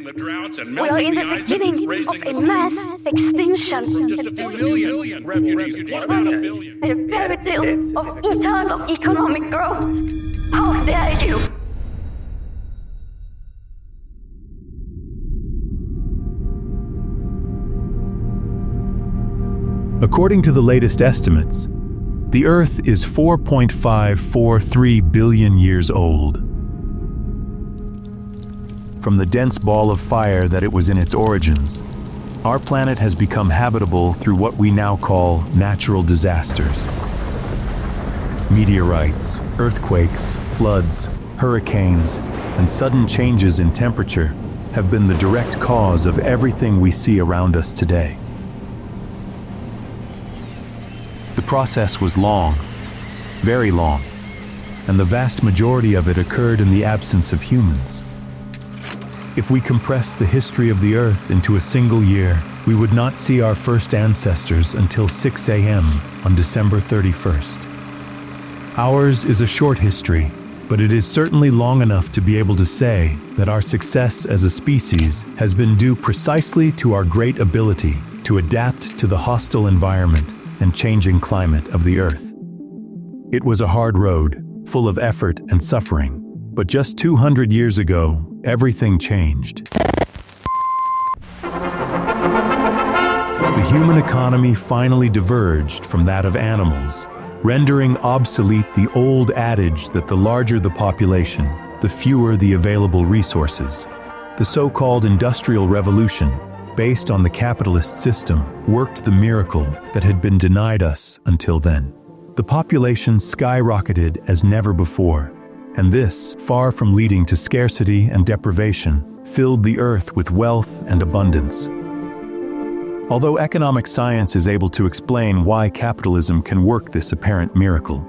ending the droughts and We are in melting the the ice, beginning raising of a mass extinction. from just a few million refugees to about a billion. The fairy tales of eternal economic growth. How dare you! According to the latest estimates, the Earth is 4.543 billion years old. From the dense ball of fire that it was in its origins, our planet has become habitable through what we now call natural disasters. Meteorites, earthquakes, floods, hurricanes, and sudden changes in temperature have been the direct cause of everything we see around us today. The process was long, very long, and the vast majority of it occurred in the absence of humans. If we compressed the history of the Earth into a single year, we would not see our first ancestors until 6 a.m. on December 31st. Ours is a short history, but it is certainly long enough to be able to say that our success as a species has been due precisely to our great ability to adapt to the hostile environment and changing climate of the Earth. It was a hard road, full of effort and suffering, but just 200 years ago, everything changed. The human economy finally diverged from that of animals, rendering obsolete the old adage that the larger the population, the fewer the available resources. The so-called Industrial Revolution, based on the capitalist system, worked the miracle that had been denied us until then. The population skyrocketed as never before, and this, far from leading to scarcity and deprivation, filled the earth with wealth and abundance. Although economic science is able to explain why capitalism can work this apparent miracle,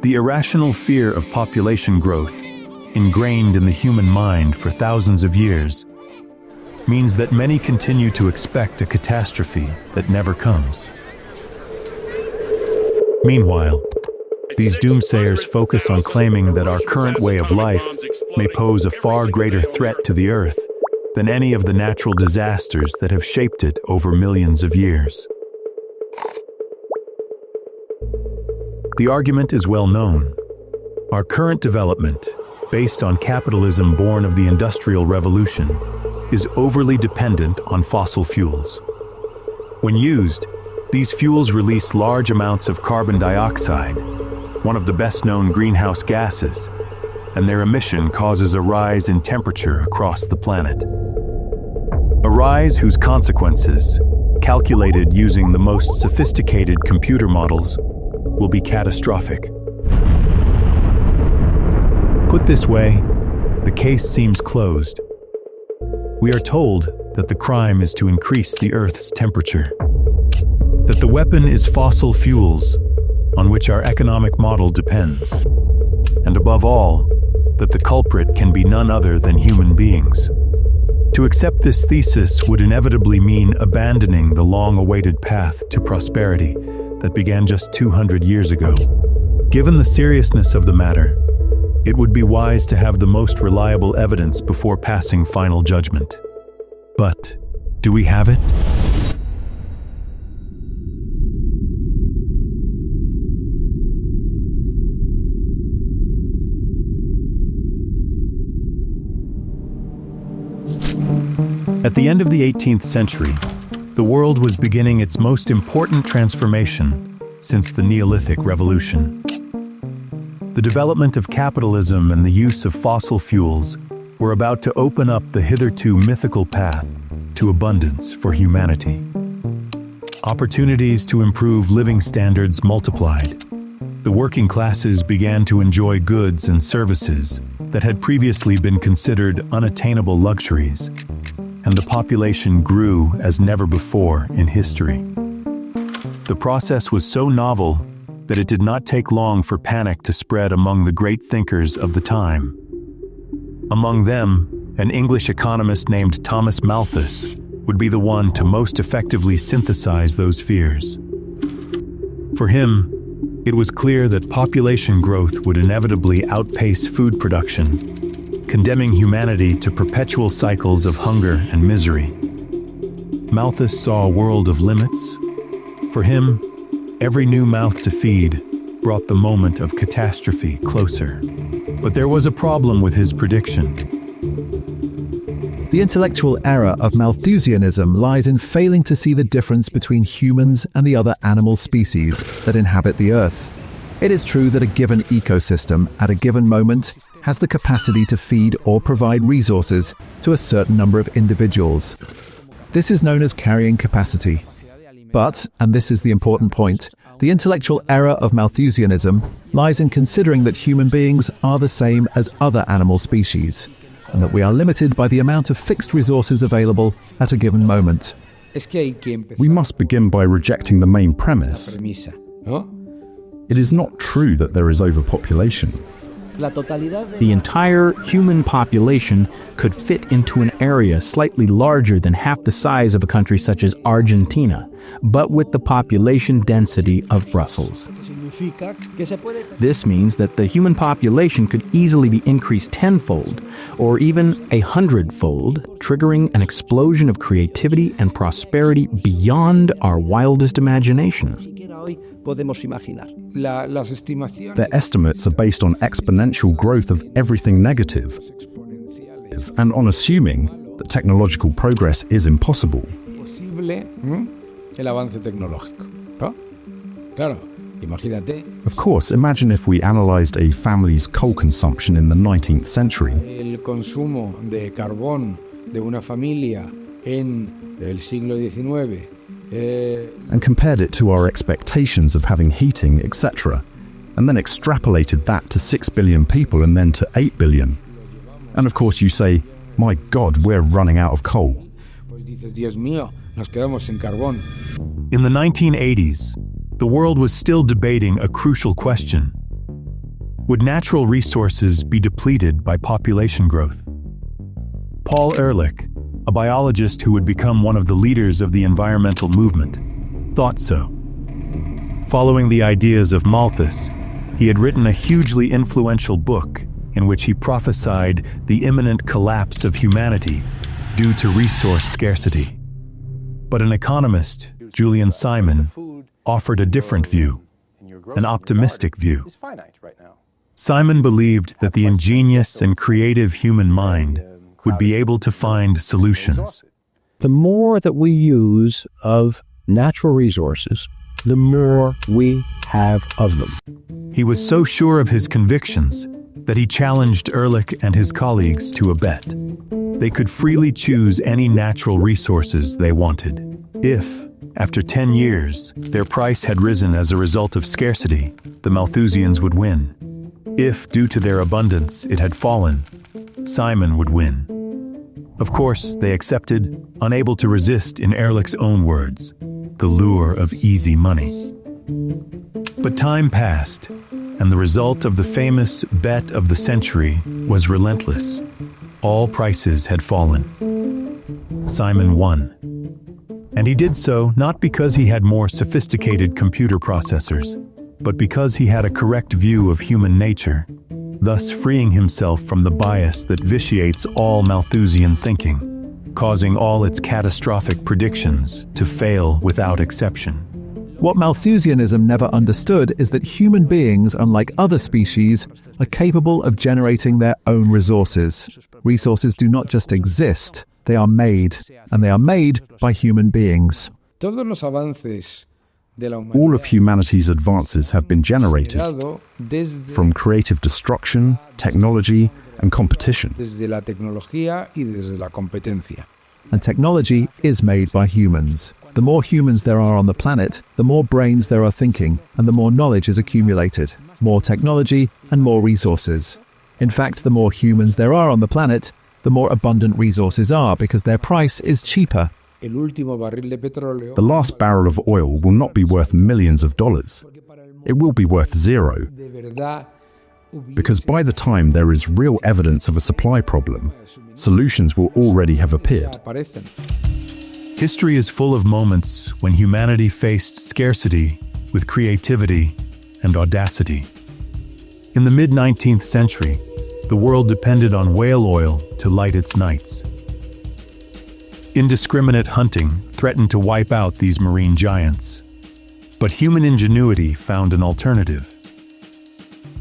the irrational fear of population growth, ingrained in the human mind for thousands of years, means that many continue to expect a catastrophe that never comes. Meanwhile, these doomsayers focus on claiming that our current way of life may pose a far greater threat to the Earth than any of the natural disasters that have shaped it over millions of years. The argument is well known. Our current development, based on capitalism born of the Industrial Revolution, is overly dependent on fossil fuels. When used, these fuels release large amounts of carbon dioxide, one of the best-known greenhouse gases, and their emission causes a rise in temperature across the planet. A rise whose consequences, calculated using the most sophisticated computer models, will be catastrophic. Put this way, the case seems closed. We are told that the crime is to increase the Earth's temperature, that the weapon is fossil fuels, on which our economic model depends, and above all, that the culprit can be none other than human beings. To accept this thesis would inevitably mean abandoning the long-awaited path to prosperity that began just 200 years ago. Given the seriousness of the matter, it would be wise to have the most reliable evidence before passing final judgment. But do we have it? At the end of the 18th century, the world was beginning its most important transformation since the Neolithic Revolution. The development of capitalism and the use of fossil fuels were about to open up the hitherto mythical path to abundance for humanity. Opportunities to improve living standards multiplied. The working classes began to enjoy goods and services that had previously been considered unattainable luxuries, and the population grew as never before in history. The process was so novel that it did not take long for panic to spread among the great thinkers of the time. Among them, an English economist named Thomas Malthus would be the one to most effectively synthesize those fears. For him, it was clear that population growth would inevitably outpace food production, condemning humanity to perpetual cycles of hunger and misery. Malthus saw a world of limits. For him, every new mouth to feed brought the moment of catastrophe closer. But there was a problem with his prediction. The intellectual error of Malthusianism lies in failing to see the difference between humans and the other animal species that inhabit the Earth. It is true that a given ecosystem at a given moment has the capacity to feed or provide resources to a certain number of individuals. This is known as carrying capacity. But, and this is the important point, the intellectual error of Malthusianism lies in considering that human beings are the same as other animal species, and that we are limited by the amount of fixed resources available at a given moment. We must begin by rejecting the main premise. It is not true that there is overpopulation. The entire human population could fit into an area slightly larger than half the size of a country such as Argentina, but with the population density of Brussels. This means that the human population could easily be increased tenfold, or even 100-fold, triggering an explosion of creativity and prosperity beyond our wildest imagination. Their estimates are based on exponential growth of everything negative, and on assuming that technological progress is impossible. Of course, imagine if we analyzed a family's coal consumption in the 19th century. And compared it to our expectations of having heating, etc., and then extrapolated that to 6 billion people and then to 8 billion. And of course you say, my God, we're running out of coal. In the 1980s, the world was still debating a crucial question. Would natural resources be depleted by population growth? Paul Ehrlich, a biologist who would become one of the leaders of the environmental movement, thought so. Following the ideas of Malthus, he had written a hugely influential book in which he prophesied the imminent collapse of humanity due to resource scarcity. But an economist, Julian Simon, offered a different view, an optimistic view. Simon believed that the ingenious and creative human mind would be able to find solutions. The more that we use of natural resources, the more we have of them. He was so sure of his convictions that he challenged Ehrlich and his colleagues to a bet. They could freely choose any natural resources they wanted. If, after 10 years, their price had risen as a result of scarcity, the Malthusians would win. If, due to their abundance, it had fallen, Simon would win. Of course, they accepted, unable to resist, in Ehrlich's own words, the lure of easy money. But time passed, and the result of the famous bet of the century was relentless. All prices had fallen. Simon won. And he did so not because he had more sophisticated computer processors, but because he had a correct view of human nature, thus freeing himself from the bias that vitiates all Malthusian thinking, causing all its catastrophic predictions to fail without exception. What Malthusianism never understood is that human beings, unlike other species, are capable of generating their own resources. Resources do not just exist, they are made, and they are made by human beings. All of humanity's advances have been generated from creative destruction, technology, and competition. And technology is made by humans. The more humans there are on the planet, the more brains there are thinking, and the more knowledge is accumulated. More technology and more resources. In fact, the more humans there are on the planet, the more abundant resources are because their price is cheaper. The last barrel of oil will not be worth millions of dollars. It will be worth zero. Because by the time there is real evidence of a supply problem, solutions will already have appeared. History is full of moments when humanity faced scarcity with creativity and audacity. In the mid-19th century, the world depended on whale oil to light its nights. Indiscriminate hunting threatened to wipe out these marine giants. But human ingenuity found an alternative.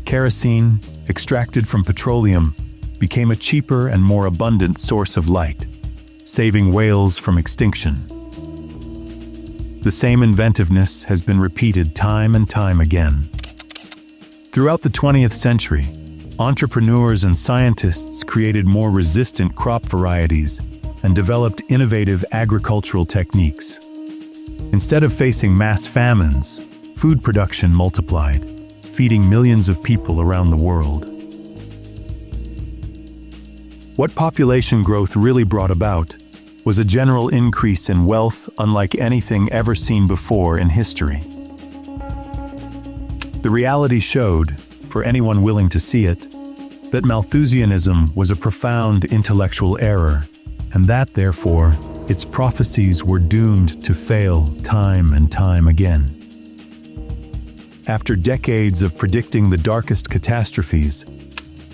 Kerosene, extracted from petroleum, became a cheaper and more abundant source of light, saving whales from extinction. The same inventiveness has been repeated time and time again. Throughout the 20th century, entrepreneurs and scientists created more resistant crop varieties and developed innovative agricultural techniques. Instead of facing mass famines, food production multiplied, feeding millions of people around the world. What population growth really brought about was a general increase in wealth unlike anything ever seen before in history. The reality showed, for anyone willing to see it, that Malthusianism was a profound intellectual error, and that, therefore, its prophecies were doomed to fail time and time again. After decades of predicting the darkest catastrophes,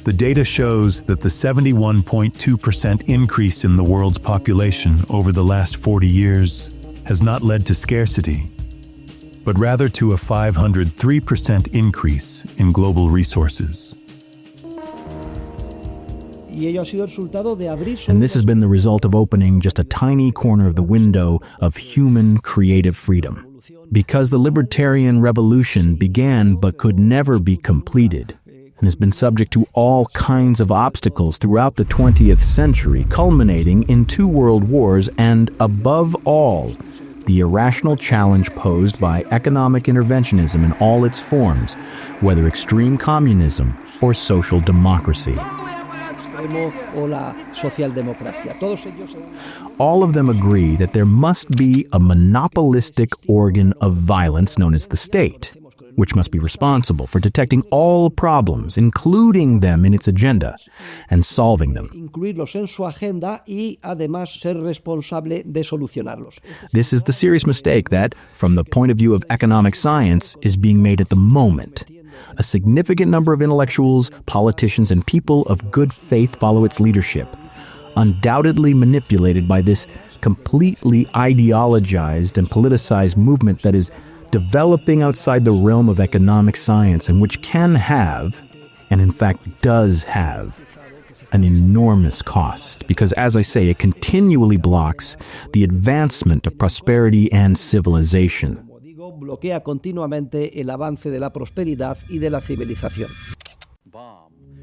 the data shows that the 71.2% increase in the world's population over the last 40 years has not led to scarcity, but rather to a 503% increase in global resources. And this has been the result of opening just a tiny corner of the window of human creative freedom. Because the libertarian revolution began but could never be completed, and has been subject to all kinds of obstacles throughout the 20th century, culminating in 2 world wars and, above all, the irrational challenge posed by economic interventionism in all its forms, whether extreme communism or social democracy. All of them agree that there must be a monopolistic organ of violence known as the state, which must be responsible for detecting all problems, including them in its agenda, and solving them. This is the serious mistake that, from the point of view of economic science, is being made at the moment. A significant number of intellectuals, politicians, and people of good faith follow its leadership, undoubtedly manipulated by this completely ideologized and politicized movement that is developing outside the realm of economic science and which can have, and in fact does have, an enormous cost because, as I say, it continually blocks the advancement of prosperity and civilization.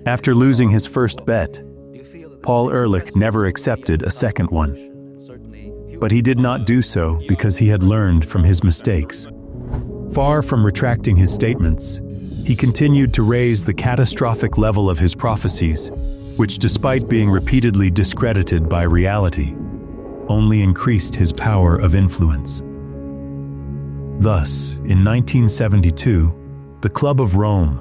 After losing his first bet, Paul Ehrlich never accepted a second one. But he did not do so because he had learned from his mistakes. Far from retracting his statements, he continued to raise the catastrophic level of his prophecies, which, despite being repeatedly discredited by reality, only increased his power of influence. Thus, in 1972, the Club of Rome,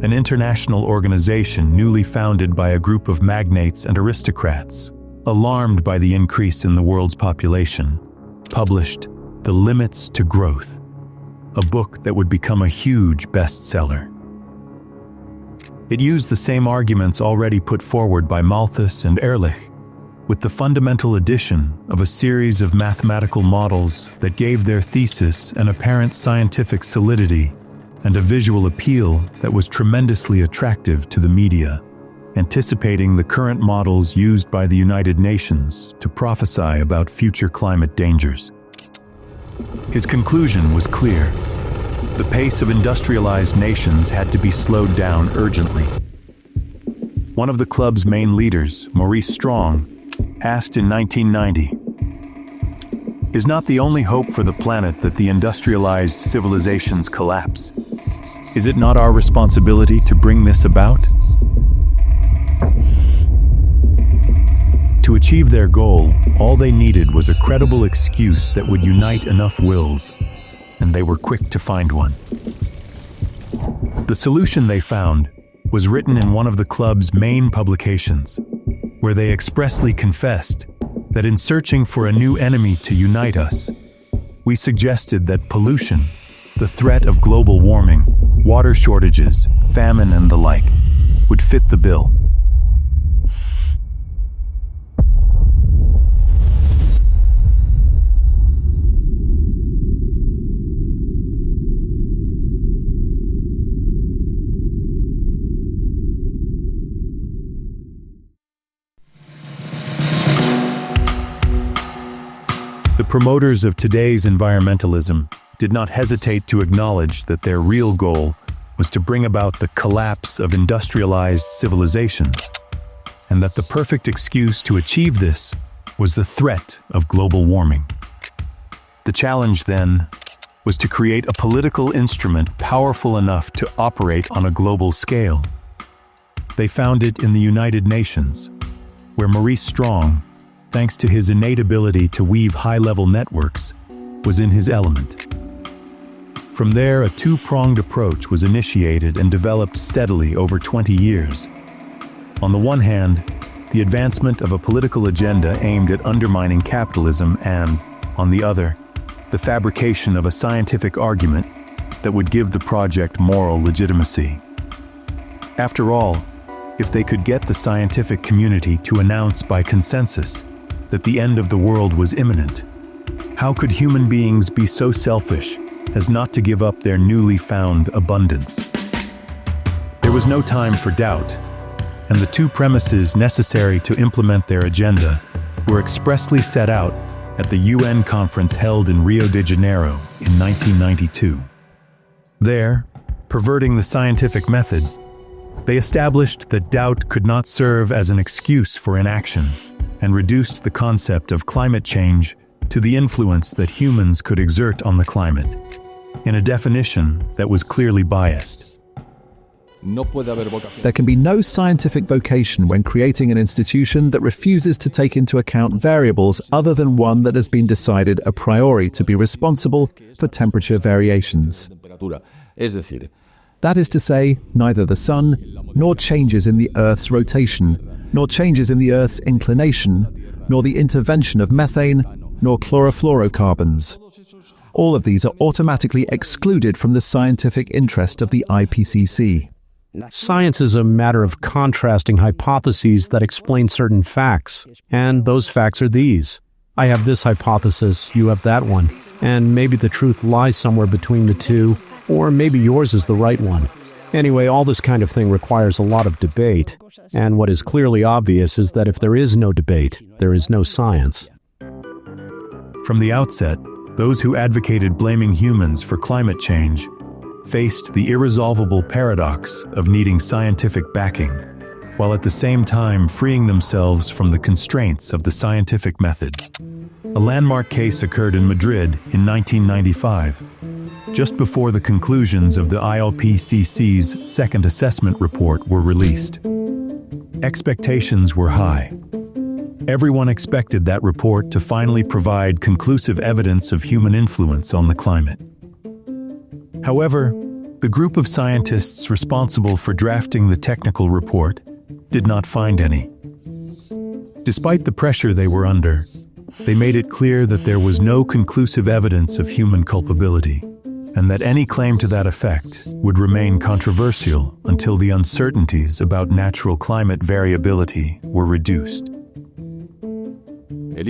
an international organization newly founded by a group of magnates and aristocrats, alarmed by the increase in the world's population, published The Limits to Growth, a book that would become a huge bestseller. It used the same arguments already put forward by Malthus and Ehrlich, with the fundamental addition of a series of mathematical models that gave their thesis an apparent scientific solidity and a visual appeal that was tremendously attractive to the media, anticipating the current models used by the United Nations to prophesy about future climate dangers. His conclusion was clear. The pace of industrialized nations had to be slowed down urgently. One of the club's main leaders, Maurice Strong, asked in 1990, "Is not the only hope for the planet that the industrialized civilizations collapse? Is it not our responsibility to bring this about?" To achieve their goal, all they needed was a credible excuse that would unite enough wills, and they were quick to find one. The solution they found was written in one of the club's main publications, where they expressly confessed that in searching for a new enemy to unite us, we suggested that pollution, the threat of global warming, water shortages, famine, and the like, would fit the bill. promoters of today's environmentalism did not hesitate to acknowledge that their real goal was to bring about the collapse of industrialized civilizations, and that the perfect excuse to achieve this was the threat of global warming. The challenge, then, was to create a political instrument powerful enough to operate on a global scale. They found it in the United Nations, where Maurice Strong, thanks to his innate ability to weave high-level networks, was in his element. From there, a two-pronged approach was initiated and developed steadily over 20 years. On the one hand, the advancement of a political agenda aimed at undermining capitalism and, on the other, the fabrication of a scientific argument that would give the project moral legitimacy. After all, if they could get the scientific community to announce by consensus that the end of the world was imminent, how could human beings be so selfish as not to give up their newly found abundance? There was no time for doubt, and the two premises necessary to implement their agenda were expressly set out at the UN conference held in Rio de Janeiro in 1992. There, perverting the scientific method, they established that doubt could not serve as an excuse for inaction, and reduced the concept of climate change to the influence that humans could exert on the climate, in a definition that was clearly biased. There can be no scientific vocation when creating an institution that refuses to take into account variables other than one that has been decided a priori to be responsible for temperature variations. That is to say, neither the sun, nor changes in the Earth's rotation, nor changes in the Earth's inclination, nor the intervention of methane, nor chlorofluorocarbons. All of these are automatically excluded from the scientific interest of the IPCC. Science is a matter of contrasting hypotheses that explain certain facts, and those facts are these. I have this hypothesis, you have that one, and maybe the truth lies somewhere between the two, or maybe yours is the right one. Anyway, all this kind of thing requires a lot of debate, and what is clearly obvious is that if there is no debate, there is no science. From the outset, those who advocated blaming humans for climate change faced the irresolvable paradox of needing scientific backing, while at the same time freeing themselves from the constraints of the scientific method. A landmark case occurred in Madrid in 1995, just before the conclusions of the IPCC's second assessment report were released. Expectations were high. Everyone expected that report to finally provide conclusive evidence of human influence on the climate. However, the group of scientists responsible for drafting the technical report did not find any. Despite the pressure they were under, they made it clear that there was no conclusive evidence of human culpability, and that any claim to that effect would remain controversial until the uncertainties about natural climate variability were reduced. The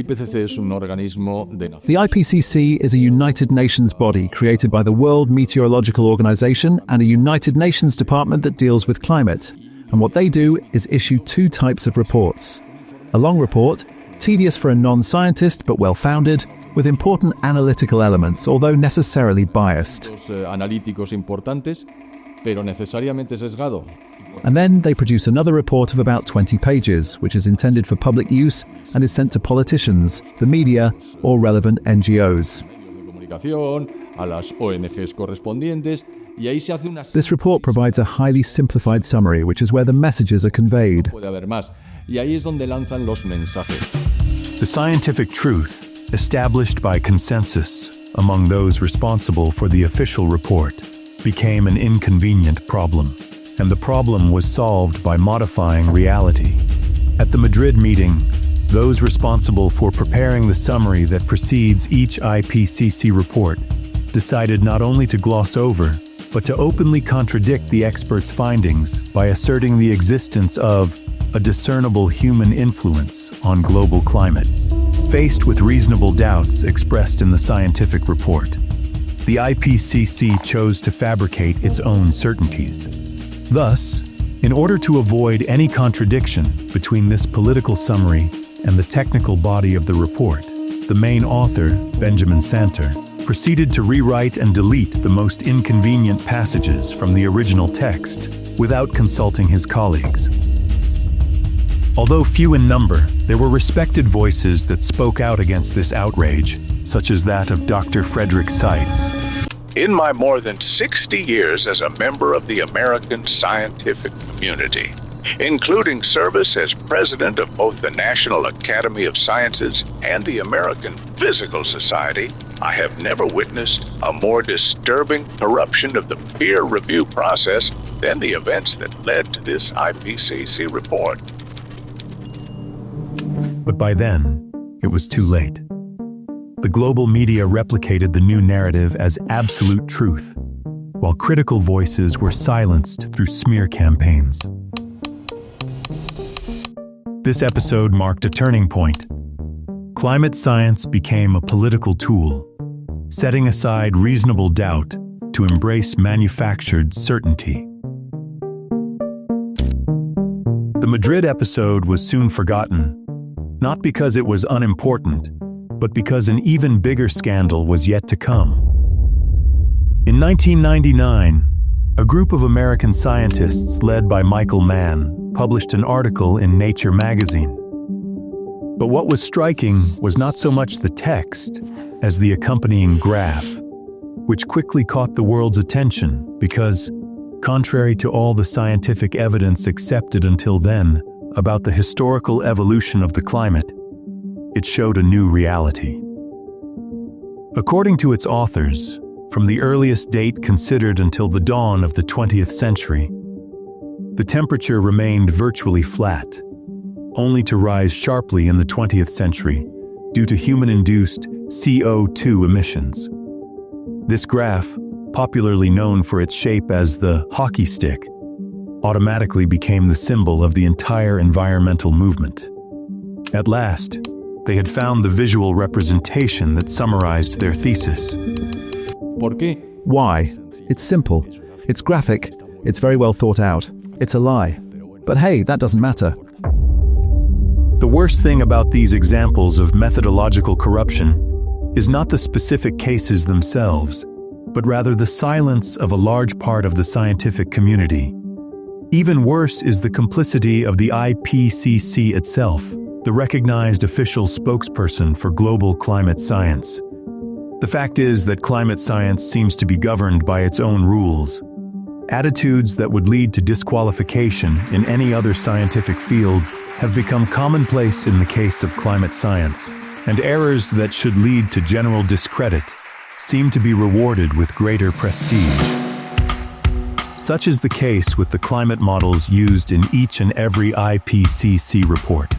IPCC is a United Nations body created by the World Meteorological Organization and a United Nations department that deals with climate. And what they do is issue two types of reports. A long report, tedious for a non-scientist but well-founded, with important analytical elements, although necessarily biased. And then they produce another report of about 20 pages, which is intended for public use and is sent to politicians, the media, or relevant NGOs. This report provides a highly simplified summary, which is where the messages are conveyed. The scientific truth, established by consensus among those responsible for the official report, became an inconvenient problem. And the problem was solved by modifying reality. At the Madrid meeting, those responsible for preparing the summary that precedes each IPCC report decided not only to gloss over, but to openly contradict the experts' findings by asserting the existence of a discernible human influence on global climate. Faced with reasonable doubts expressed in the scientific report, the IPCC chose to fabricate its own certainties. Thus, in order to avoid any contradiction between this political summary and the technical body of the report, the main author, Benjamin Santer, proceeded to rewrite and delete the most inconvenient passages from the original text without consulting his colleagues. Although few in number, there were respected voices that spoke out against this outrage, such as that of Dr. Frederick Seitz. In my more than 60 years as a member of the American scientific community, including service as president of both the National Academy of Sciences and the American Physical Society, I have never witnessed a more disturbing corruption of the peer review process than the events that led to this IPCC report. But by then, it was too late. The global media replicated the new narrative as absolute truth, while critical voices were silenced through smear campaigns. This episode marked a turning point. Climate science became a political tool, setting aside reasonable doubt to embrace manufactured certainty. The Madrid episode was soon forgotten, not because it was unimportant, but because an even bigger scandal was yet to come. In 1999, a group of American scientists led by Michael Mann published an article in Nature magazine. But what was striking was not so much the text as the accompanying graph, which quickly caught the world's attention because, contrary to all the scientific evidence accepted until then about the historical evolution of the climate, it showed a new reality. According to its authors, from the earliest date considered until the dawn of the 20th century, the temperature remained virtually flat, only to rise sharply in the 20th century due to human-induced CO2 emissions. This graph, popularly known for its shape as the hockey stick, automatically became the symbol of the entire environmental movement. At last, they had found the visual representation that summarized their thesis. Why? It's simple. It's graphic. It's very well thought out. It's a lie. But hey, that doesn't matter. The worst thing about these examples of methodological corruption is not the specific cases themselves, but rather the silence of a large part of the scientific community. Even worse is the complicity of the IPCC itself, the recognized official spokesperson for global climate science. The fact is that climate science seems to be governed by its own rules. Attitudes that would lead to disqualification in any other scientific field have become commonplace in the case of climate science, and errors that should lead to general discredit seem to be rewarded with greater prestige. Such is the case with the climate models used in each and every IPCC report.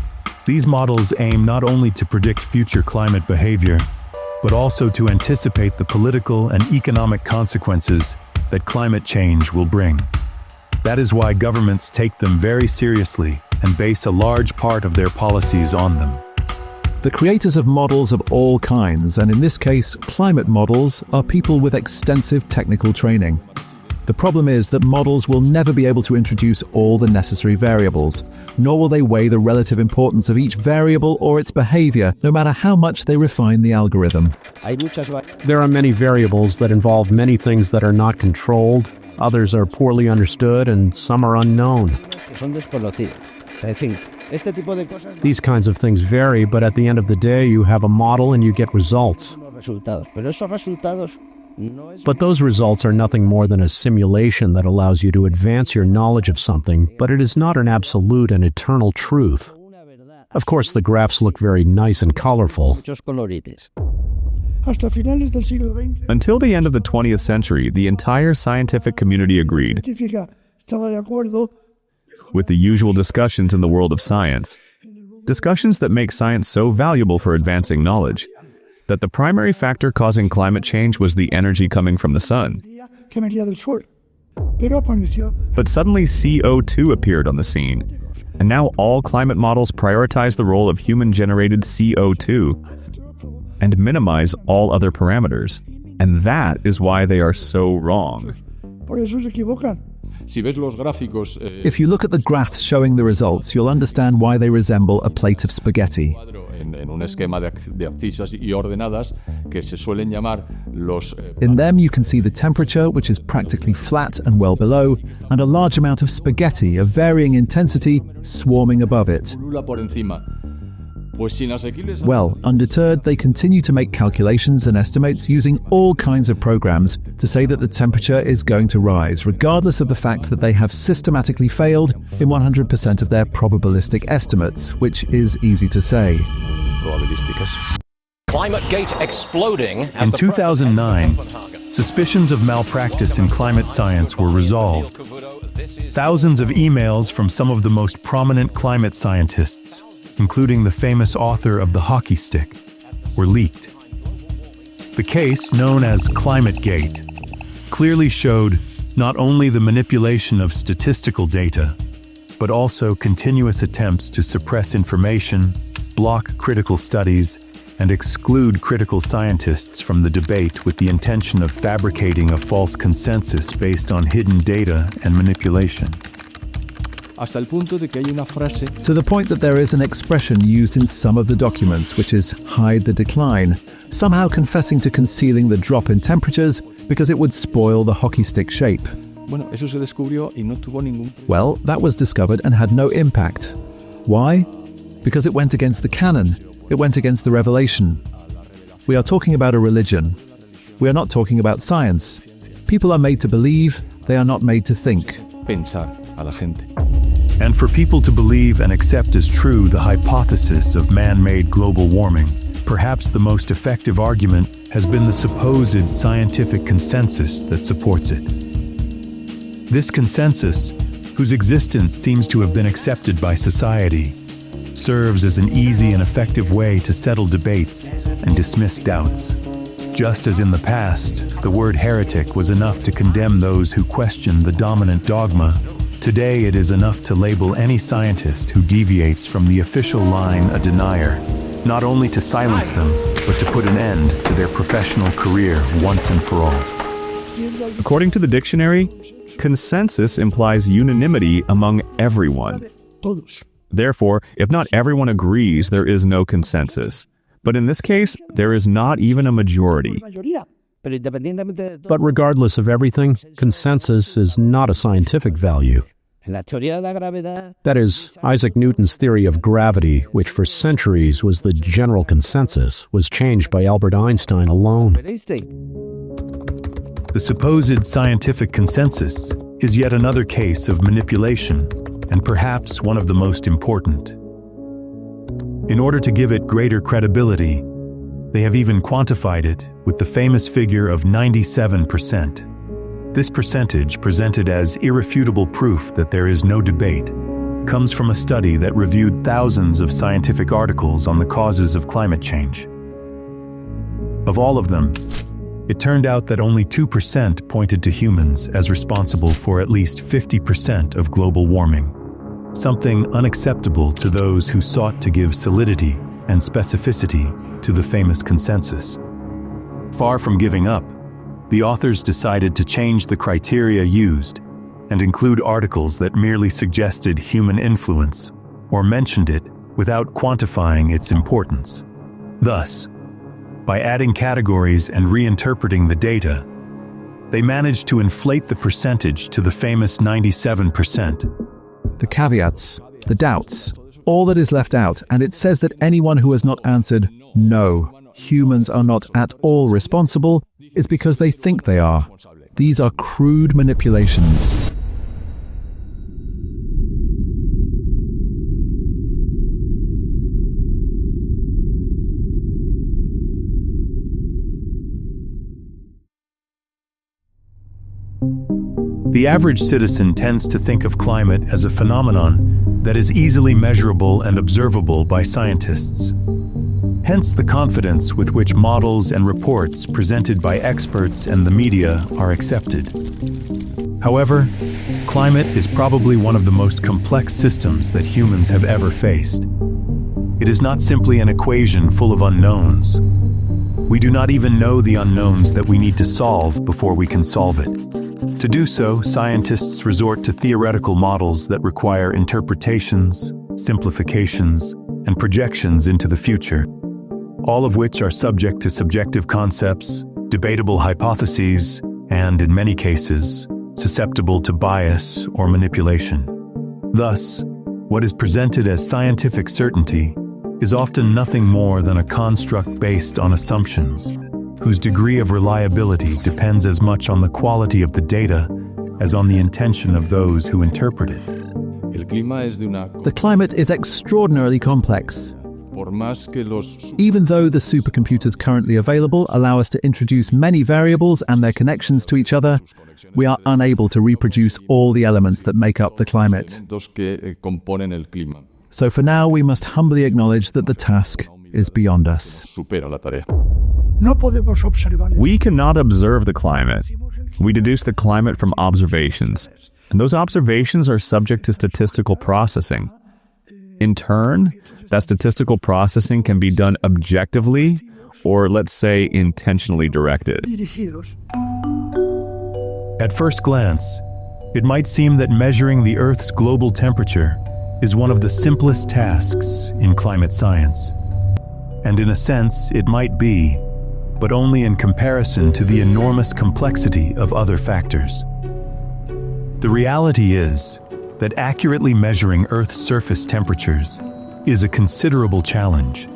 These models aim not only to predict future climate behavior, but also to anticipate the political and economic consequences that climate change will bring. That is why governments take them very seriously and base a large part of their policies on them. The creators of models of all kinds, and in this case, climate models, are people with extensive technical training. The problem is that models will never be able to introduce all the necessary variables, nor will they weigh the relative importance of each variable or its behavior, no matter how much they refine the algorithm. There are many variables that involve many things that are not controlled, others are poorly understood, and some are unknown. These kinds of things vary, but at the end of the day, you have a model and you get results. But those results are nothing more than a simulation that allows you to advance your knowledge of something, but it is not an absolute and eternal truth. Of course, the graphs look very nice and colorful. Until the end of the 20th century, the entire scientific community agreed, with the usual discussions in the world of science, discussions that make science so valuable for advancing knowledge, that the primary factor causing climate change was the energy coming from the sun. But suddenly CO2 appeared on the scene, and now all climate models prioritize the role of human-generated CO2 and minimize all other parameters. And that is why they are so wrong. If you look at the graphs showing the results, you'll understand why they resemble a plate of spaghetti. In them you can see the temperature, which is practically flat and well below, and a large amount of spaghetti of varying intensity swarming above it. Well, undeterred, they continue to make calculations and estimates using all kinds of programs to say that the temperature is going to rise, regardless of the fact that they have systematically failed in 100% of their probabilistic estimates, which is easy to say. ClimateGate exploding. In 2009, suspicions of malpractice in climate science were resolved. Thousands of emails from some of the most prominent climate scientists, including the famous author of the hockey stick, were leaked. The case, known as ClimateGate, clearly showed not only the manipulation of statistical data, but also continuous attempts to suppress information, block critical studies, and exclude critical scientists from the debate with the intention of fabricating a false consensus based on hidden data and manipulation. To the point that there is an expression used in some of the documents, which is hide the decline, somehow confessing to concealing the drop in temperatures because it would spoil the hockey stick shape. Well, that was discovered and had no impact. Why? Because it went against the canon. It went against the revelation. We are talking about a religion. We are not talking about science. People are made to believe, they are not made to think. And for people to believe and accept as true the hypothesis of man-made global warming, perhaps the most effective argument has been the supposed scientific consensus that supports it. This consensus, whose existence seems to have been accepted by society, serves as an easy and effective way to settle debates and dismiss doubts. Just as in the past, the word heretic was enough to condemn those who questioned the dominant dogma, today it is enough to label any scientist who deviates from the official line a denier, not only to silence them, but to put an end to their professional career once and for all. According to the dictionary, consensus implies unanimity among everyone. Therefore, if not everyone agrees, there is no consensus. But in this case, there is not even a majority. But regardless of everything, consensus is not a scientific value. That is, Isaac Newton's theory of gravity, which for centuries was the general consensus, was changed by Albert Einstein alone. The supposed scientific consensus is yet another case of manipulation, and perhaps one of the most important. In order to give it greater credibility, they have even quantified it with the famous figure of 97%. This percentage, presented as irrefutable proof that there is no debate, comes from a study that reviewed thousands of scientific articles on the causes of climate change. Of all of them, it turned out that only 2% pointed to humans as responsible for at least 50% of global warming, something unacceptable to those who sought to give solidity and specificity to the famous consensus. Far from giving up, the authors decided to change the criteria used and include articles that merely suggested human influence or mentioned it without quantifying its importance. Thus, by adding categories and reinterpreting the data, they managed to inflate the percentage to the famous 97%. The caveats, the doubts, all that is left out, and it says that anyone who has not answered, no, humans are not at all responsible, is because they think they are. These are crude manipulations. The average citizen tends to think of climate as a phenomenon that is easily measurable and observable by scientists. Hence the confidence with which models and reports presented by experts and the media are accepted. However, climate is probably one of the most complex systems that humans have ever faced. It is not simply an equation full of unknowns. We do not even know the unknowns that we need to solve before we can solve it. To do so, scientists resort to theoretical models that require interpretations, simplifications, and projections into the future, all of which are subject to subjective concepts, debatable hypotheses, and, in many cases, susceptible to bias or manipulation. Thus, what is presented as scientific certainty is often nothing more than a construct based on assumptions, whose degree of reliability depends as much on the quality of the data as on the intention of those who interpret it. The climate is extraordinarily complex. Even though the supercomputers currently available allow us to introduce many variables and their connections to each other, we are unable to reproduce all the elements that make up the climate. So for now, we must humbly acknowledge that the task is beyond us. We cannot observe the climate. We deduce the climate from observations, and those observations are subject to statistical processing. In turn, that statistical processing can be done objectively, or let's say intentionally directed. At first glance, it might seem that measuring the Earth's global temperature is one of the simplest tasks in climate science. And in a sense, it might be, but only in comparison to the enormous complexity of other factors. The reality is that accurately measuring Earth's surface temperatures is a considerable challenge,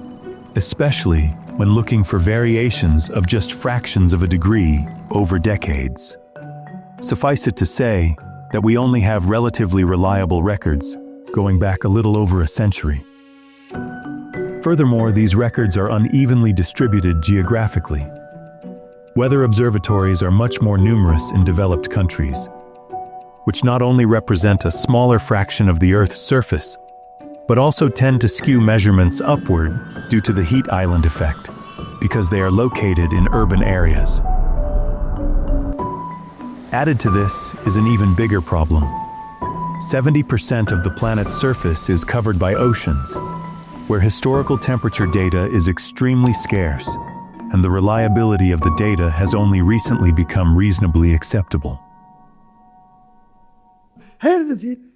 especially when looking for variations of just fractions of a degree over decades. Suffice it to say that we only have relatively reliable records going back a little over a century. Furthermore, these records are unevenly distributed geographically. Weather observatories are much more numerous in developed countries, which not only represent a smaller fraction of the Earth's surface, but also tend to skew measurements upward due to the heat island effect, because they are located in urban areas. Added to this is an even bigger problem. 70% of the planet's surface is covered by oceans, where historical temperature data is extremely scarce, and the reliability of the data has only recently become reasonably acceptable.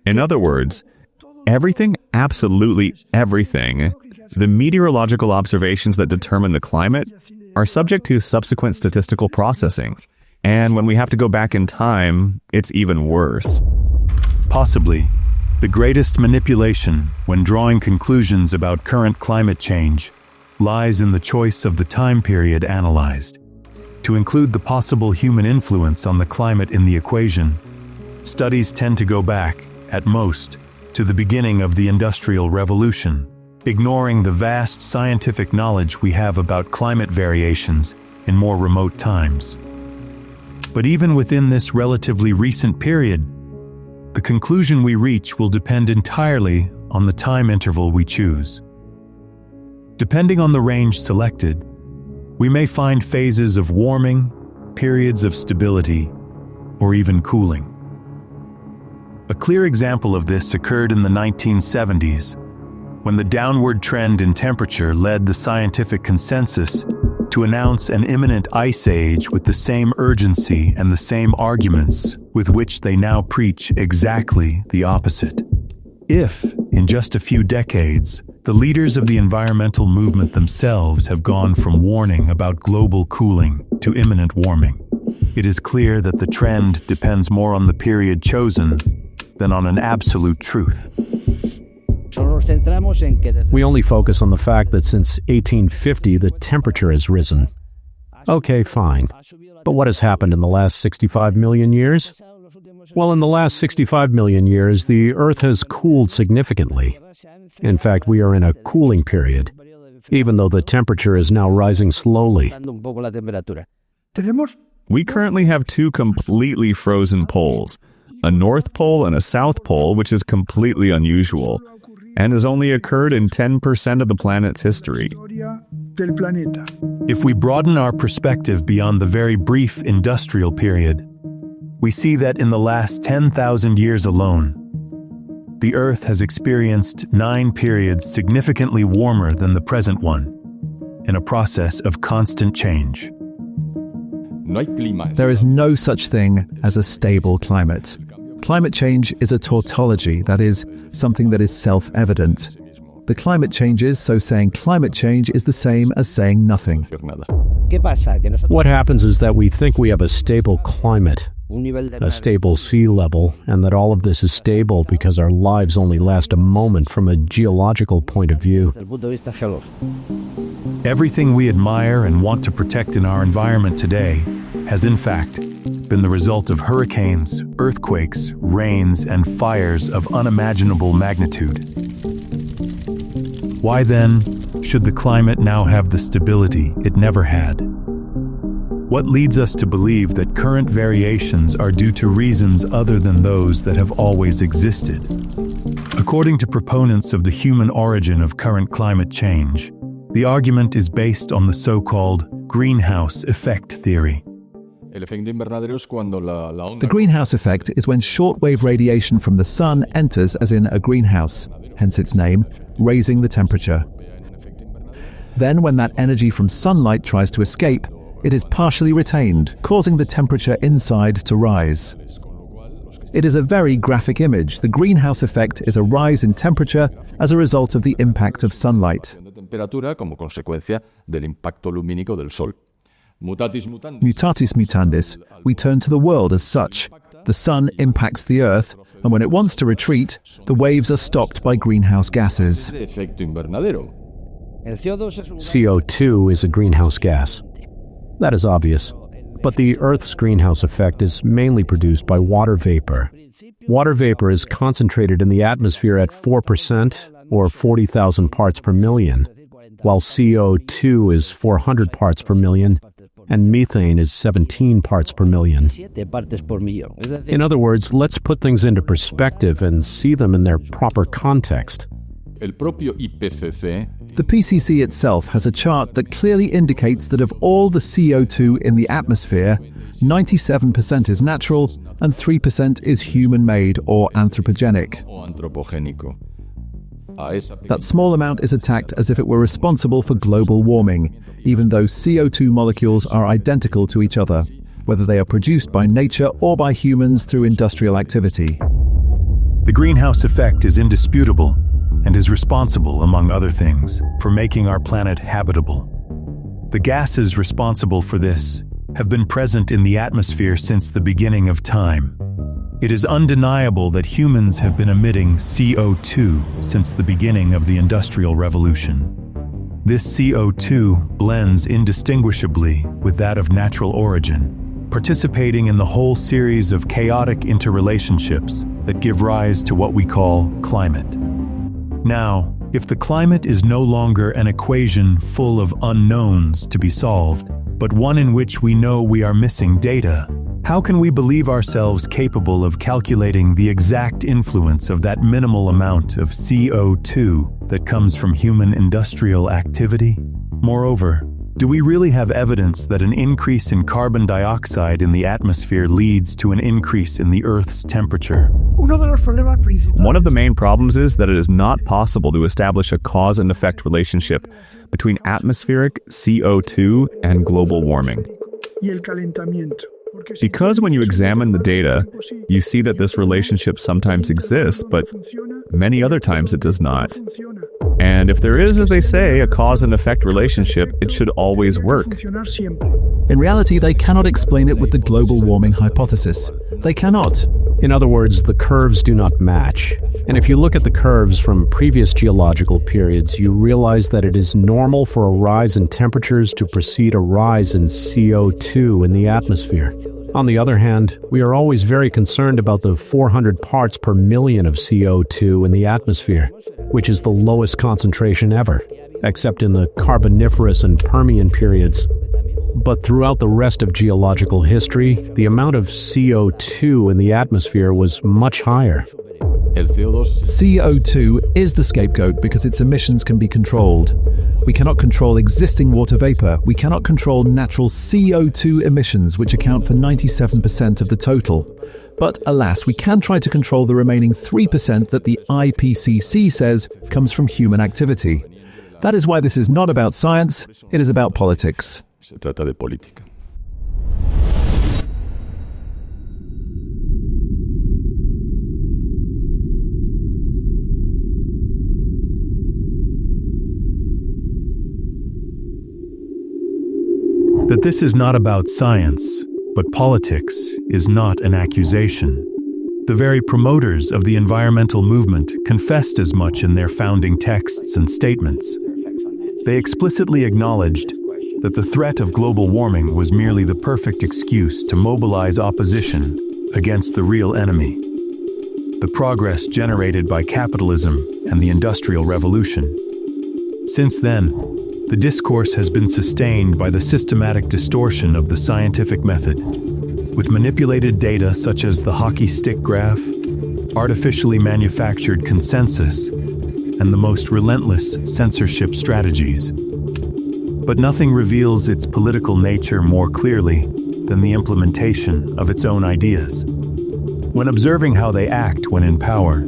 In other words, everything, absolutely everything, the meteorological observations that determine the climate are subject to subsequent statistical processing. And when we have to go back in time, it's even worse. Possibly, the greatest manipulation when drawing conclusions about current climate change lies in the choice of the time period analyzed. To include the possible human influence on the climate in the equation, studies tend to go back, at most, to the beginning of the Industrial Revolution, ignoring the vast scientific knowledge we have about climate variations in more remote times. But even within this relatively recent period, the conclusion we reach will depend entirely on the time interval we choose. Depending on the range selected, we may find phases of warming, periods of stability, or even cooling. A clear example of this occurred in the 1970s, when the downward trend in temperature led the scientific consensus to announce an imminent ice age with the same urgency and the same arguments with which they now preach exactly the opposite. If, in just a few decades, the leaders of the environmental movement themselves have gone from warning about global cooling to imminent warming, it is clear that the trend depends more on the period chosen than on an absolute truth. We only focus on the fact that since 1850 the temperature has risen. Okay, fine. But what has happened in the last 65 million years? Well, in the last 65 million years, the Earth has cooled significantly. In fact, we are in a cooling period, even though the temperature is now rising slowly. We currently have two completely frozen poles, a North Pole and a South Pole, which is completely unusual, and has only occurred in 10% of the planet's history. If we broaden our perspective beyond the very brief industrial period, we see that in the last 10,000 years alone, the Earth has experienced 9 periods significantly warmer than the present one, in a process of constant change. There is no such thing as a stable climate. Climate change is a tautology, that is, something that is self-evident. The climate changes, so saying climate change is the same as saying nothing. What happens is that we think we have a stable climate, a stable sea level, and that all of this is stable because our lives only last a moment from a geological point of view. Everything we admire and want to protect in our environment today has in fact been the result of hurricanes, earthquakes, rains, and fires of unimaginable magnitude. Why then should the climate now have the stability it never had? What leads us to believe that current variations are due to reasons other than those that have always existed? According to proponents of the human origin of current climate change, the argument is based on the so-called greenhouse effect theory. The greenhouse effect is when shortwave radiation from the sun enters as in a greenhouse, hence its name, raising the temperature. Then when that energy from sunlight tries to escape, it is partially retained, causing the temperature inside to rise. It is a very graphic image. The greenhouse effect is a rise in temperature as a result of the impact of sunlight. Mutatis mutandis, we turn to the world as such. The sun impacts the earth, and when it wants to retreat, the waves are stopped by greenhouse gases. CO2 is a greenhouse gas. That is obvious. But the Earth's greenhouse effect is mainly produced by water vapor. Water vapor is concentrated in the atmosphere at 4%, or 40,000 parts per million, while CO2 is 400 parts per million, and methane is 17 parts per million. In other words, let's put things into perspective and see them in their proper context. The PCC itself has a chart that clearly indicates that of all the CO2 in the atmosphere, 97% is natural and 3% is human-made or anthropogenic. That small amount is attacked as if it were responsible for global warming, even though CO2 molecules are identical to each other, whether they are produced by nature or by humans through industrial activity. The greenhouse effect is indisputable and is responsible, among other things, for making our planet habitable. The gases responsible for this have been present in the atmosphere since the beginning of time. It is undeniable that humans have been emitting CO2 since the beginning of the Industrial Revolution. This CO2 blends indistinguishably with that of natural origin, participating in the whole series of chaotic interrelationships that give rise to what we call climate. Now, if the climate is no longer an equation full of unknowns to be solved, but one in which we know we are missing data, how can we believe ourselves capable of calculating the exact influence of that minimal amount of CO2 that comes from human industrial activity? Moreover, do we really have evidence that an increase in carbon dioxide in the atmosphere leads to an increase in the Earth's temperature? One of the main problems is that it is not possible to establish a cause and effect relationship between atmospheric CO2 and global warming. Because when you examine the data, you see that this relationship sometimes exists, but many other times it does not. And if there is, as they say, a cause and effect relationship, it should always work. In reality, they cannot explain it with the global warming hypothesis. They cannot. In other words, the curves do not match. And if you look at the curves from previous geological periods, you realize that it is normal for a rise in temperatures to precede a rise in CO2 in the atmosphere. On the other hand, we are always very concerned about the 400 parts per million of CO2 in the atmosphere, which is the lowest concentration ever, except in the Carboniferous and Permian periods. But throughout the rest of geological history, the amount of CO2 in the atmosphere was much higher. CO2 is the scapegoat because its emissions can be controlled. We cannot control existing water vapor. We cannot control natural CO2 emissions, which account for 97% of the total. But alas, we can try to control the remaining 3% that the IPCC says comes from human activity. That is why this is not about science, it is about politics. Se trata de política. That this is not about science, but politics, is not an accusation. The very promoters of the environmental movement confessed as much in their founding texts and statements. They explicitly acknowledged that the threat of global warming was merely the perfect excuse to mobilize opposition against the real enemy, the progress generated by capitalism and the Industrial Revolution. Since then, the discourse has been sustained by the systematic distortion of the scientific method, with manipulated data such as the hockey stick graph, artificially manufactured consensus, and the most relentless censorship strategies. But nothing reveals its political nature more clearly than the implementation of its own ideas. When observing how they act when in power,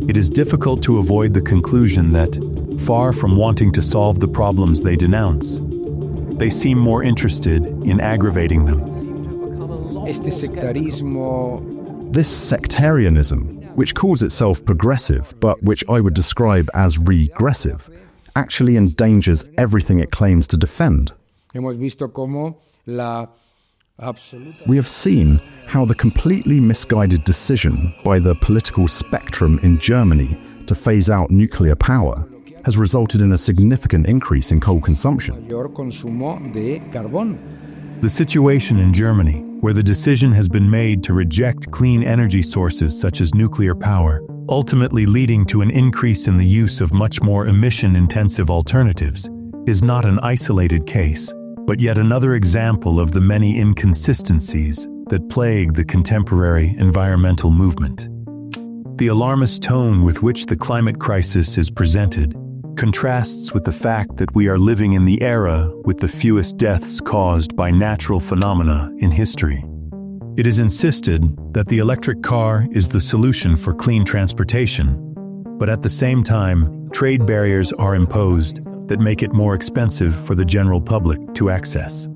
it is difficult to avoid the conclusion that, far from wanting to solve the problems they denounce, they seem more interested in aggravating them. This sectarianism, which calls itself progressive, but which I would describe as regressive, actually endangers everything it claims to defend. We have seen how the completely misguided decision by the political spectrum in Germany to phase out nuclear power has resulted in a significant increase in coal consumption. The situation in Germany, where the decision has been made to reject clean energy sources such as nuclear power, ultimately leading to an increase in the use of much more emission-intensive alternatives, is not an isolated case, but yet another example of the many inconsistencies that plague the contemporary environmental movement. The alarmist tone with which the climate crisis is presented contrasts with the fact that we are living in the era with the fewest deaths caused by natural phenomena in history. It is insisted that the electric car is the solution for clean transportation, but at the same time, trade barriers are imposed that make it more expensive for the general public to access.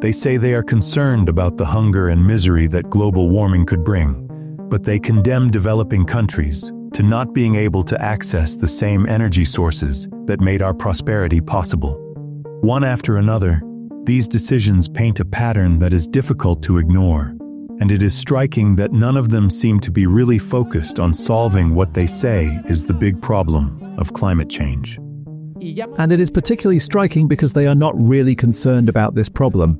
They say they are concerned about the hunger and misery that global warming could bring, but they condemn developing countries to not being able to access the same energy sources that made our prosperity possible. One after another, these decisions paint a pattern that is difficult to ignore, and it is striking that none of them seem to be really focused on solving what they say is the big problem of climate change. And it is particularly striking because they are not really concerned about this problem.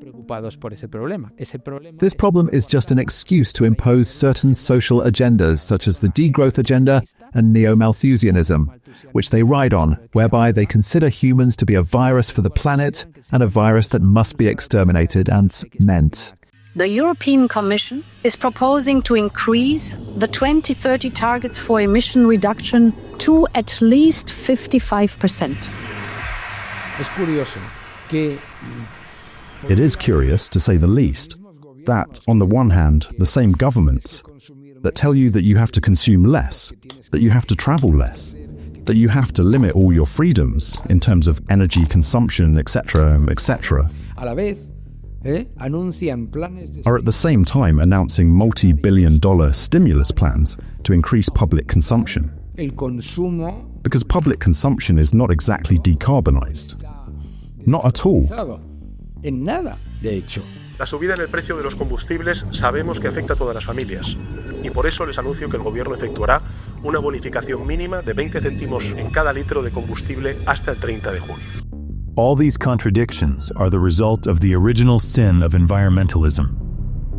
This problem is just an excuse to impose certain social agendas such as the degrowth agenda and neo-Malthusianism, which they ride on, whereby they consider humans to be a virus for the planet and a virus that must be exterminated and meant. The European Commission is proposing to increase the 2030 targets for emission reduction to at least 55%. It is curious, to say the least, that, on the one hand, the same governments that tell you that you have to consume less, that you have to travel less, that you have to limit all your freedoms in terms of energy consumption, etc., etc., are at the same time announcing multi-billion-dollar stimulus plans to increase public consumption. Because public consumption is not exactly decarbonized. Not at all. La subida en el precio de los combustibles sabemos que afecta a todas las familias y por eso les anuncio que el gobierno efectuará una bonificación mínima de 20 céntimos en cada litro de combustible hasta el 30 de junio. All these contradictions are the result of the original sin of environmentalism,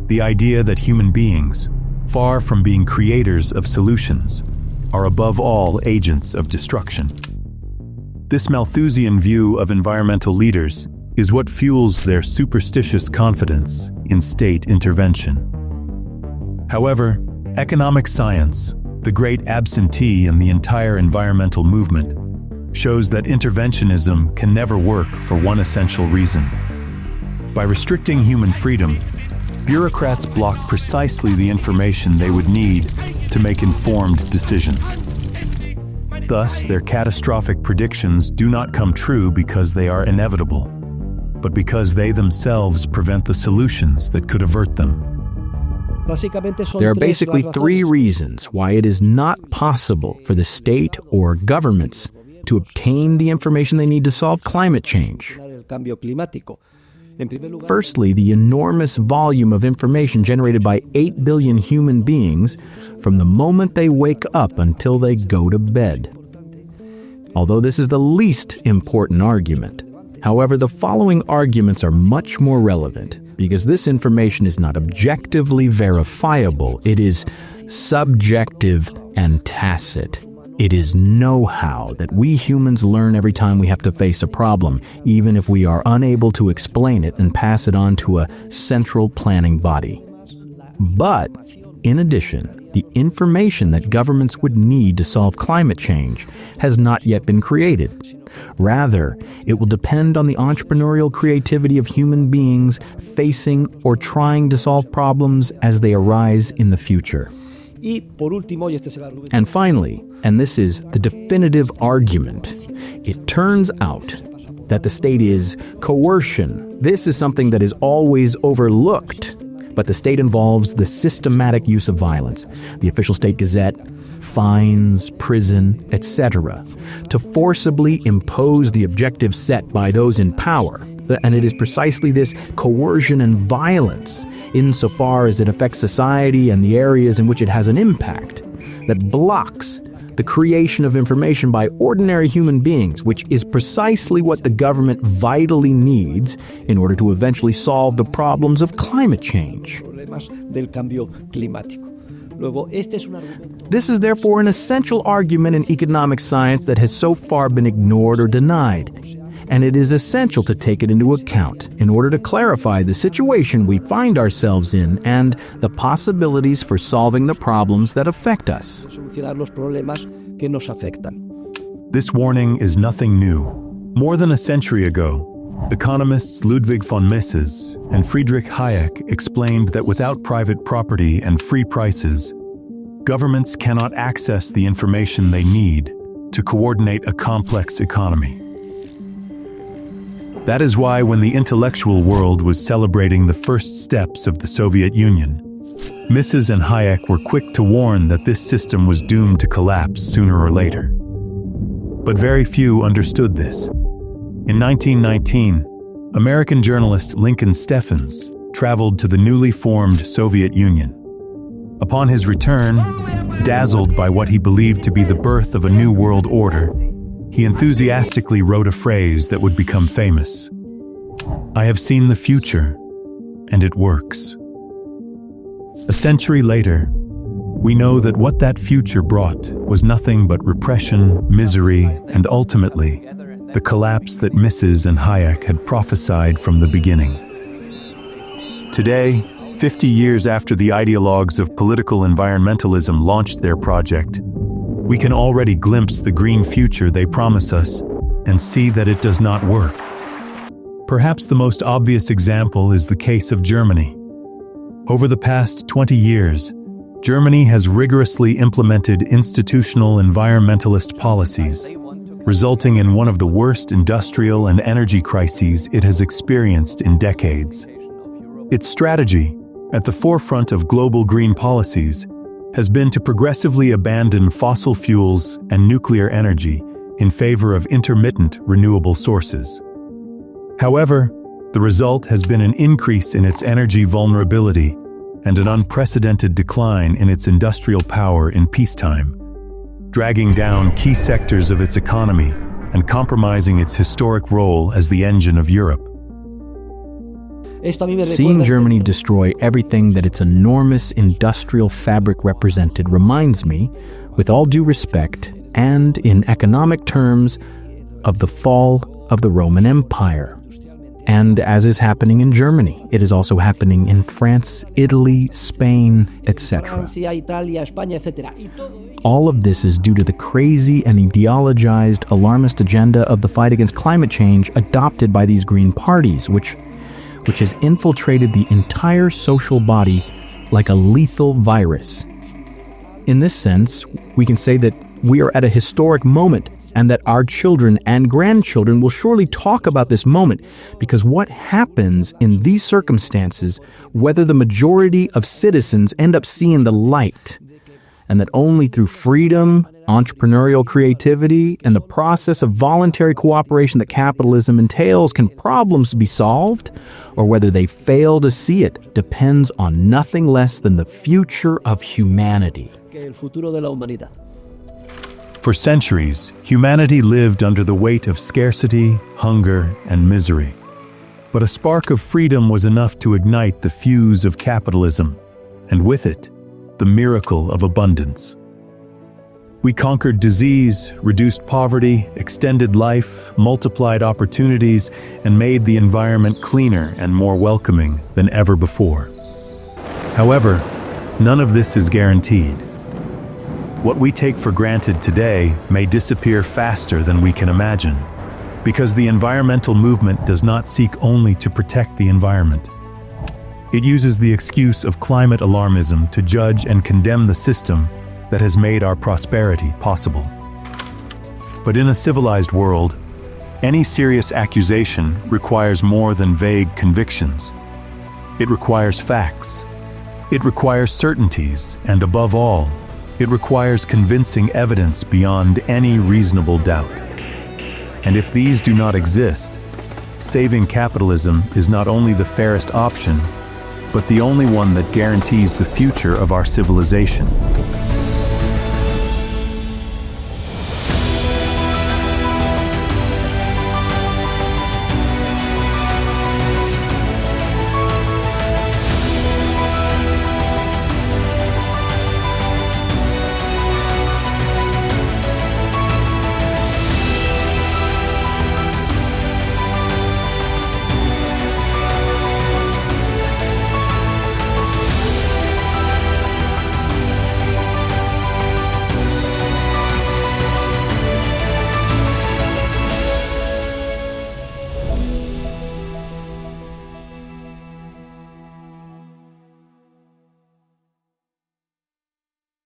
the idea that human beings, far from being creators of solutions, are above all agents of destruction. This Malthusian view of environmental leaders is what fuels their superstitious confidence in state intervention. However, economic science, the great absentee in the entire environmental movement, shows that interventionism can never work for one essential reason. By restricting human freedom, bureaucrats block precisely the information they would need to make informed decisions. Thus, their catastrophic predictions do not come true because they are inevitable, but because they themselves prevent the solutions that could avert them. There are basically three reasons why it is not possible for the state or governments to obtain the information they need to solve climate change. Firstly, the enormous volume of information generated by 8 billion human beings from the moment they wake up until they go to bed. Although this is the least important argument, however, the following arguments are much more relevant because this information is not objectively verifiable. It is subjective and tacit. It is know-how that we humans learn every time we have to face a problem, even if we are unable to explain it and pass it on to a central planning body. But, in addition, the information that governments would need to solve climate change has not yet been created. Rather, it will depend on the entrepreneurial creativity of human beings facing or trying to solve problems as they arise in the future. And finally, and this is the definitive argument, it turns out that the state is coercion. This is something that is always overlooked, but the state involves the systematic use of violence. The official state gazette, fines, prison, etc., to forcibly impose the objectives set by those in power. And it is precisely this coercion and violence, insofar as it affects society and the areas in which it has an impact, that blocks the creation of information by ordinary human beings, which is precisely what the government vitally needs in order to eventually solve the problems of climate change. This is therefore an essential argument in economic science that has so far been ignored or denied. And it is essential to take it into account in order to clarify the situation we find ourselves in and the possibilities for solving the problems that affect us. This warning is nothing new. More than a century ago, economists Ludwig von Mises and Friedrich Hayek explained that without private property and free prices, governments cannot access the information they need to coordinate a complex economy. That is why when the intellectual world was celebrating the first steps of the Soviet Union, Mises and Hayek were quick to warn that this system was doomed to collapse sooner or later. But very few understood this. In 1919, American journalist Lincoln Steffens traveled to the newly formed Soviet Union. Upon his return, dazzled by what he believed to be the birth of a new world order, he enthusiastically wrote a phrase that would become famous. "I have seen the future, and it works." A century later, we know that what that future brought was nothing but repression, misery, and ultimately, the collapse that Mises and Hayek had prophesied from the beginning. Today, 50 years after the ideologues of political environmentalism launched their project, we can already glimpse the green future they promise us and see that it does not work. Perhaps the most obvious example is the case of Germany. Over the past 20 years, Germany has rigorously implemented institutional environmentalist policies, resulting in one of the worst industrial and energy crises it has experienced in decades. Its strategy, at the forefront of global green policies, has been to progressively abandon fossil fuels and nuclear energy in favor of intermittent renewable sources. However, the result has been an increase in its energy vulnerability and an unprecedented decline in its industrial power in peacetime, dragging down key sectors of its economy and compromising its historic role as the engine of Europe. Seeing Germany destroy everything that its enormous industrial fabric represented reminds me, with all due respect, and in economic terms, of the fall of the Roman Empire. And as is happening in Germany, it is also happening in France, Italy, Spain, etc. All of this is due to the crazy and ideologized alarmist agenda of the fight against climate change adopted by these green parties, which has infiltrated the entire social body like a lethal virus. In this sense, we can say that we are at a historic moment and that our children and grandchildren will surely talk about this moment, because what happens in these circumstances, whether the majority of citizens end up seeing the light, and that only through freedom, entrepreneurial creativity, and the process of voluntary cooperation that capitalism entails, can problems be solved? Or whether they fail to see it depends on nothing less than the future of humanity. For centuries, humanity lived under the weight of scarcity, hunger, and misery. But a spark of freedom was enough to ignite the fuse of capitalism, and with it, the miracle of abundance. We conquered disease, reduced poverty, extended life, multiplied opportunities, and made the environment cleaner and more welcoming than ever before. However, none of this is guaranteed. What we take for granted today may disappear faster than we can imagine, because the environmental movement does not seek only to protect the environment. It uses the excuse of climate alarmism to judge and condemn the system that has made our prosperity possible. But in a civilized world, any serious accusation requires more than vague convictions. It requires facts. It requires certainties, and above all, it requires convincing evidence beyond any reasonable doubt. And if these do not exist, saving capitalism is not only the fairest option, but the only one that guarantees the future of our civilization.